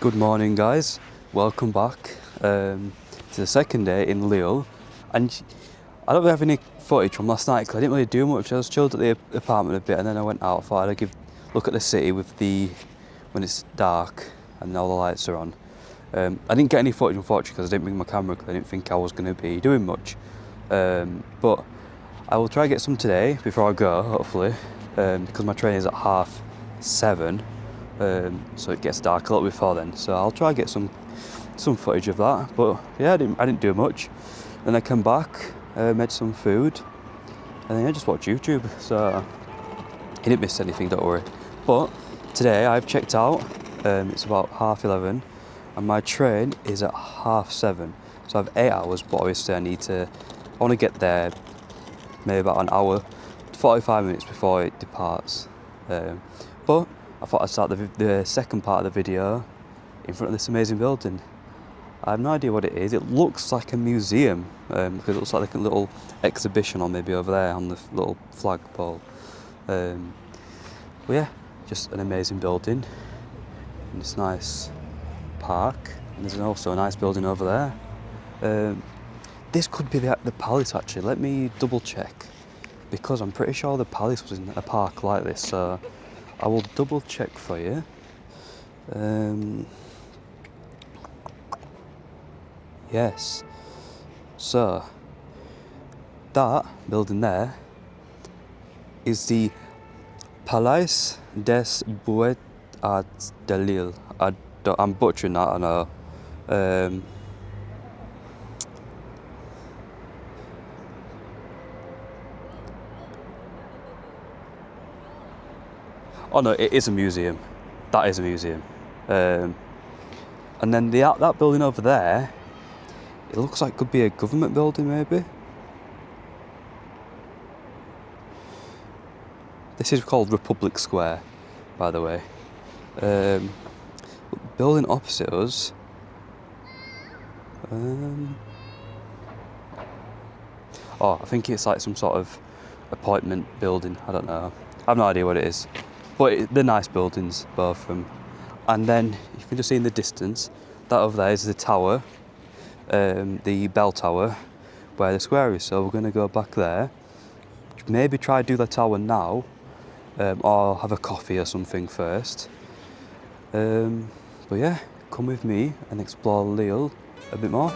Good morning, guys. Welcome back to the second day in Lille. And I don't really have any footage from last night because I didn't really do much. I was chilled at the apartment a bit and then I went out. I thought I'd look at the city when it's dark and all the lights are on. I didn't get any footage, unfortunately, because I didn't bring my camera because I didn't think I was going to be doing much. But I will try to get some today before I go, hopefully, because my train is at 7:30. So it gets dark a little before then. So I'll try to get some footage of that. But yeah, I didn't do much. Then I came back, made some food, and then I just watched YouTube. So I didn't miss anything, don't worry. But today I've checked out. It's about 11:30, and my train is at 7:30. So I have 8 hours, but obviously I want to get there maybe about an hour, 45 minutes before it departs. But I thought I'd start the second part of the video in front of this amazing building. I have no idea what it is. It looks like a museum because it looks like a little exhibition or maybe over there on the little flagpole. But yeah, just an amazing building in this nice park. And there's also a nice building over there. This could be the palace actually. Let me double check because I'm pretty sure the palace was in a park like this. So I will double check for you. Yes. So that building there is the Palais des Beaux-Arts de Lille. I'm butchering that, I know. Oh no, it is a museum. That is a museum. And then that building over there, it looks like it could be a government building maybe. This is called Republic Square, by the way. Building opposite us. I think it's like some sort of appointment building. I don't know. I have no idea what it is. But they're nice buildings, both of them. And then you can just see in the distance, that over there is the tower, the bell tower, where the square is. So we're going to go back there, maybe try to do the tower now, or have a coffee or something first. But yeah, come with me and explore Lille a bit more.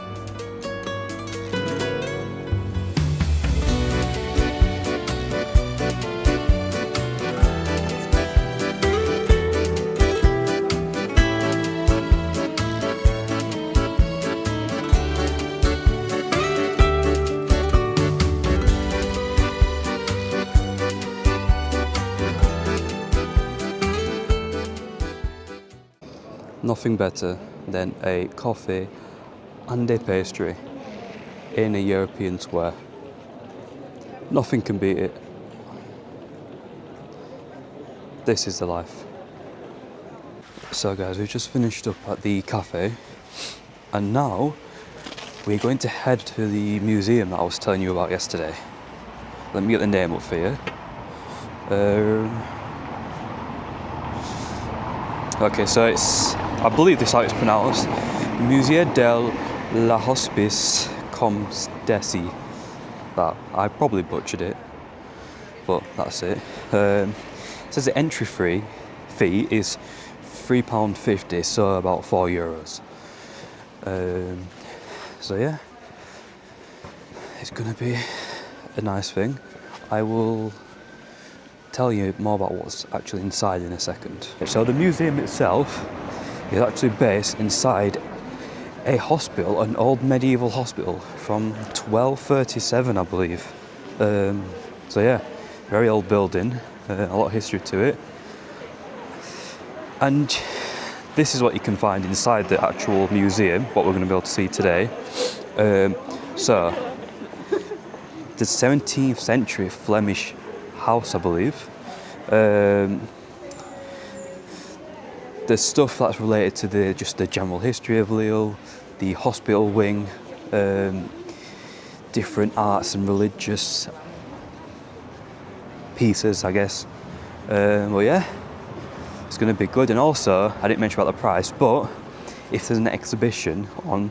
Nothing better than a coffee and a pastry in a European square. Nothing can beat it. This is the life. So guys, we've just finished up at the cafe and now we're going to head to the museum that I was telling you about yesterday. Let me get the name up for you. Okay, so I believe this is how it's pronounced, Musée de la Hospice Comtesse. That, I probably butchered it, but that's it. It says the entry fee is £3.50, so about €4. So yeah, it's gonna be a nice thing. I will tell you more about what's actually inside in a second. So the museum itself is actually based inside a hospital, an old medieval hospital from 1237, I believe. So yeah, very old building, a lot of history to it. And this is what you can find inside the actual museum, what we're going to be able to see today. So, the 17th century Flemish house, I believe. The stuff that's related to the general history of Lille, the hospital wing, different arts and religious pieces, I guess. Well, yeah, it's going to be good. And also, I didn't mention about the price, but if there's an exhibition on,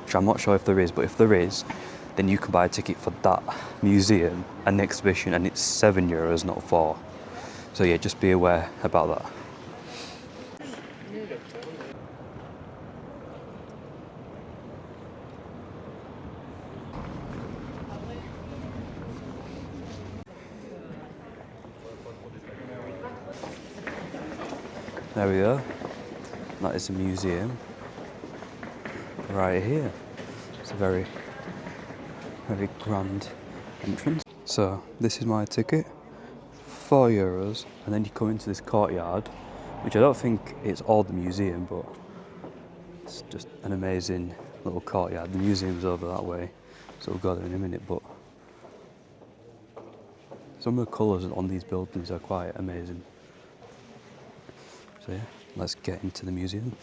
which I'm not sure if there is, but if there is, then you can buy a ticket for that museum and the exhibition, and it's €7, not 4. So yeah, just be aware about that. There we go. That is a museum right here. It's a very, very grand entrance. So this is my ticket, €4, and then you come into this courtyard, which I don't think it's all the museum, but it's just an amazing little courtyard. The museum's over that way, so we'll go there in a minute, but some of the colours on these buildings are quite amazing. So yeah, let's get into the museum.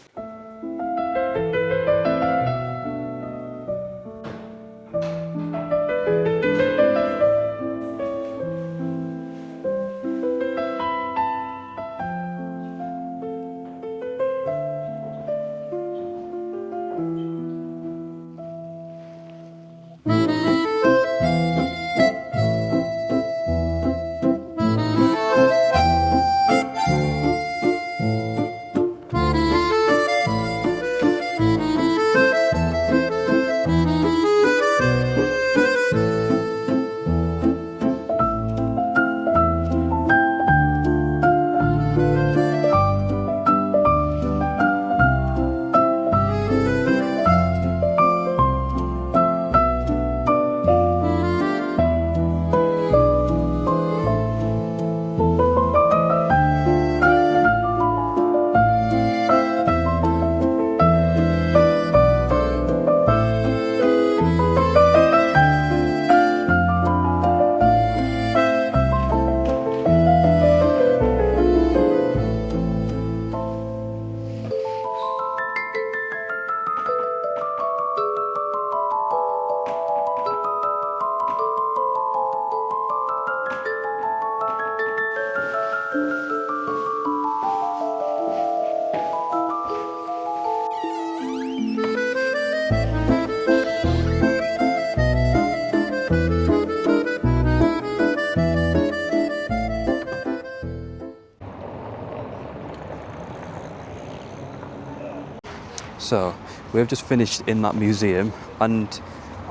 So we've just finished in that museum, and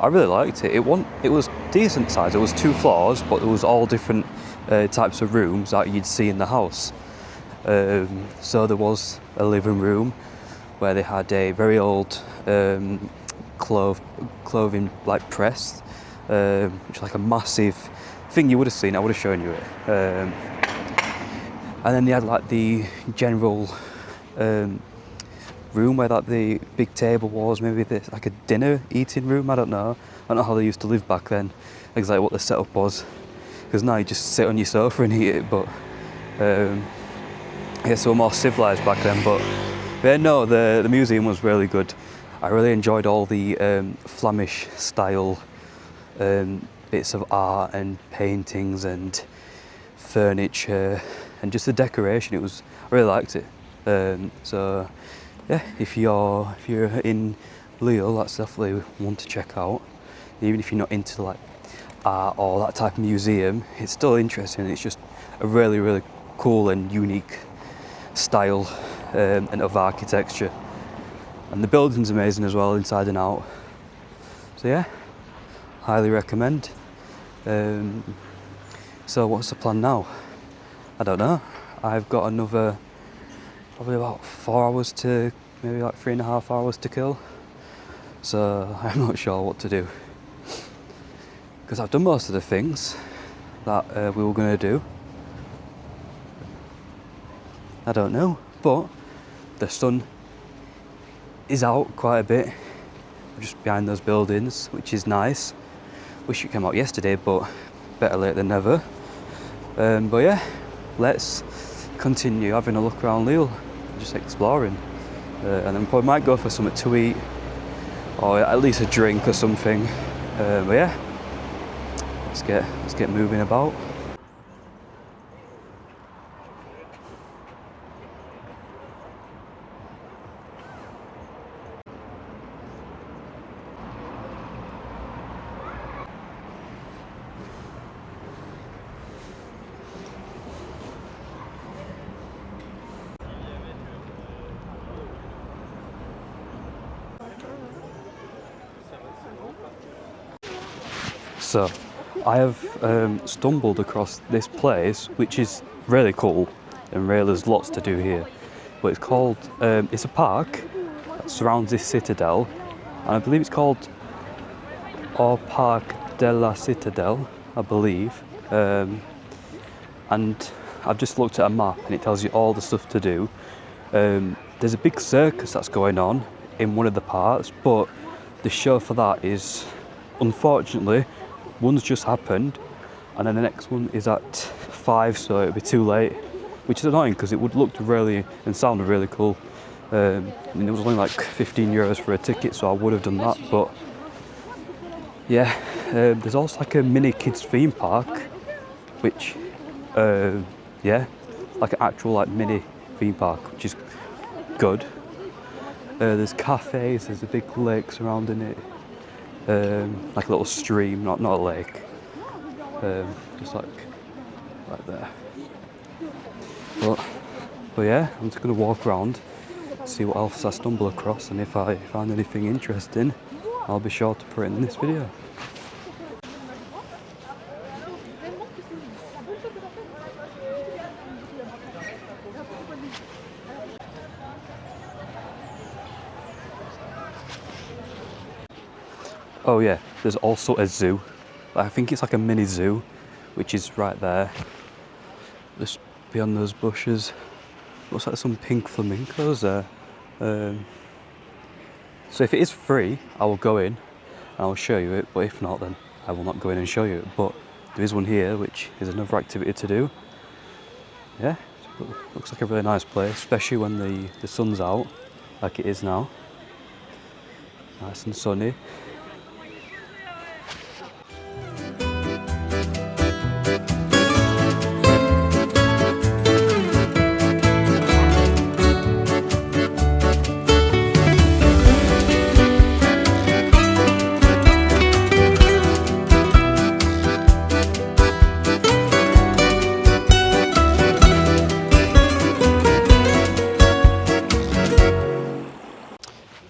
I really liked it. It was decent size. It was 2 floors, but it was all different types of rooms that you'd see in the house. So there was a living room where they had a very old clothing like press, which is like a massive thing. You would have seen. I would have shown you it. And then they had like the general room where that the big table was, maybe this like a dinner eating room. I don't know how they used to live back then, exactly what the setup was, because now you just sit on your sofa and eat it. But yeah, so more civilized back then. But yeah, no, the museum was really good. I really enjoyed all the Flemish style bits of art and paintings and furniture and just the decoration. I really liked it. So yeah, if you're in Lille, that's definitely one to check out. Even if you're not into like art or that type of museum, it's still interesting. It's just a really, really cool and unique style and of architecture. And the building's amazing as well, inside and out. So yeah, highly recommend. So what's the plan now? I don't know. I've got another probably about 4 hours to, maybe like 3.5 hours to kill. So I'm not sure what to do, because I've done most of the things that we were going to do. I don't know, but the sun is out quite a bit, just behind those buildings, which is nice. Wish it came out yesterday, but better late than never. But yeah, let's continue having a look around Lille, just exploring, and then probably might go for something to eat, or at least a drink or something. But yeah, let's get moving about. So I have stumbled across this place, which is really cool, and really there's lots to do here. But it's called, it's a park that surrounds this citadel, and I believe it's called Au Parc de la Citadelle, I believe. And I've just looked at a map and it tells you all the stuff to do. There's a big circus that's going on in one of the parts, but the show for that is, unfortunately, one's just happened, and then the next one is at 5, so it'll be too late, which is annoying because it would look really and sound really cool. And it was only like €15 for a ticket, so I would have done that. But yeah, there's also like a mini kids theme park, which yeah, like an actual like mini theme park, which is good. There's cafes, there's a big lake surrounding it, like a little stream, not a lake, just like there. But yeah, I'm just gonna walk around, see what else I stumble across, and if I find anything interesting, I'll be sure to put it in this video. Oh yeah, there's also a zoo. I think it's like a mini zoo, which is right there, just beyond those bushes. Looks like some pink flamingos there. So if it is free, I will go in and I'll show you it, but if not, then I will not go in and show you it. But there is one here, which is another activity to do. Yeah, looks like a really nice place, especially when the sun's out, like it is now. Nice and sunny.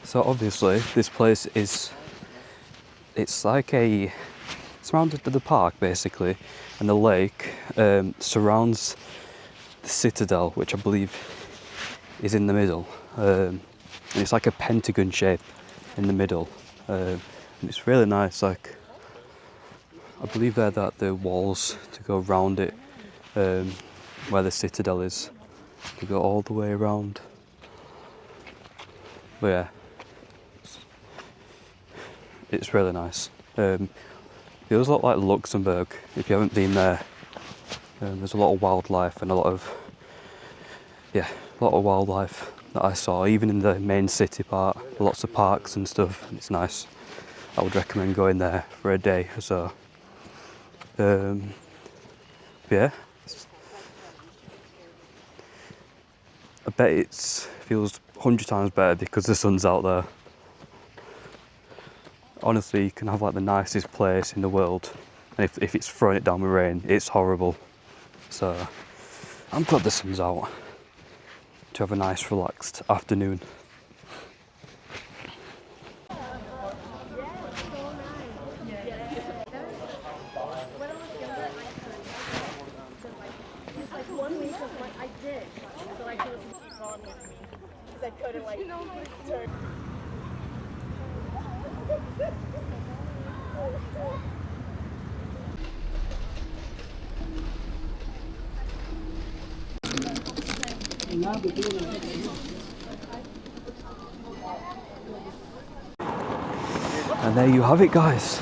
So obviously this place is, it's like surrounded to the park basically, and the lake surrounds the citadel, which I believe is in the middle, and it's like a pentagon shape in the middle, and it's really nice. Like, I believe there that the walls to go around it, where the citadel is, to go all the way around. But yeah, it's really nice. It feels a lot like Luxembourg if you haven't been there. There's a lot of wildlife and a lot of wildlife that I saw, even in the main city part. Lots of parks and stuff. It's nice. I would recommend going there for a day or so. Yeah, I bet it feels 100 times better because the sun's out there. Honestly, you can have like the nicest place in the world, and if it's throwing it down with rain, it's horrible. So I'm glad the sun's out to have a nice relaxed afternoon. And there you have it, guys.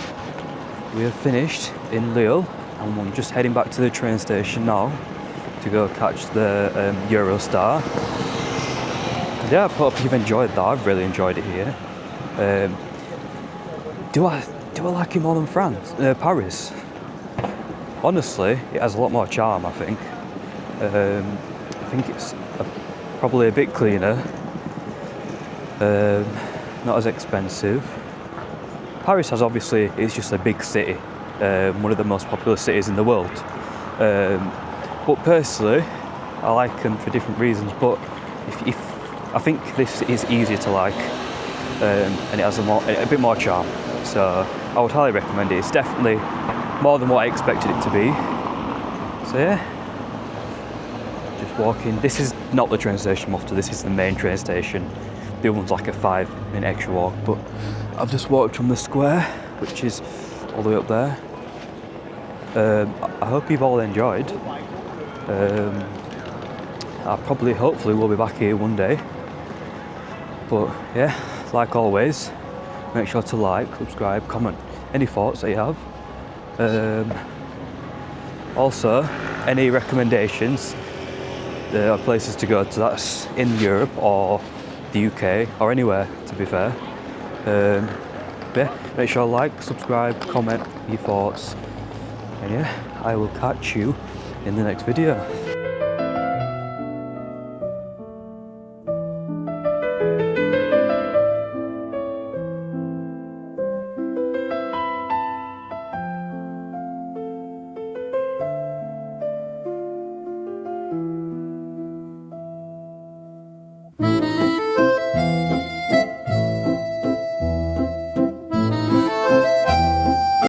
We have finished in Lille, and I'm just heading back to the train station now to go catch the Eurostar. Yeah, I hope you've enjoyed that. I've really enjoyed it here. Do I like it more than Paris? Honestly, it has a lot more charm, I think. I think it's probably a bit cleaner, not as expensive. Paris it's just a big city, one of the most popular cities in the world. But personally, I like them for different reasons. But if I think this is easier to like, and it has a bit more charm. So I would highly recommend it. It's definitely more than what I expected it to be. So yeah, just walking. This is not the train station I'm off to, this is the main train station. The other one's like a 5-minute extra walk, but I've just walked from the square, which is all the way up there. I hope you've all enjoyed. I probably, hopefully, will be back here one day. But yeah, like always, make sure to like, subscribe, comment any thoughts that you have. Also, any recommendations of places to go to that's in Europe or the UK or anywhere, to be fair. Yeah, make sure to like, subscribe, comment your thoughts, and yeah, I will catch you in the next video.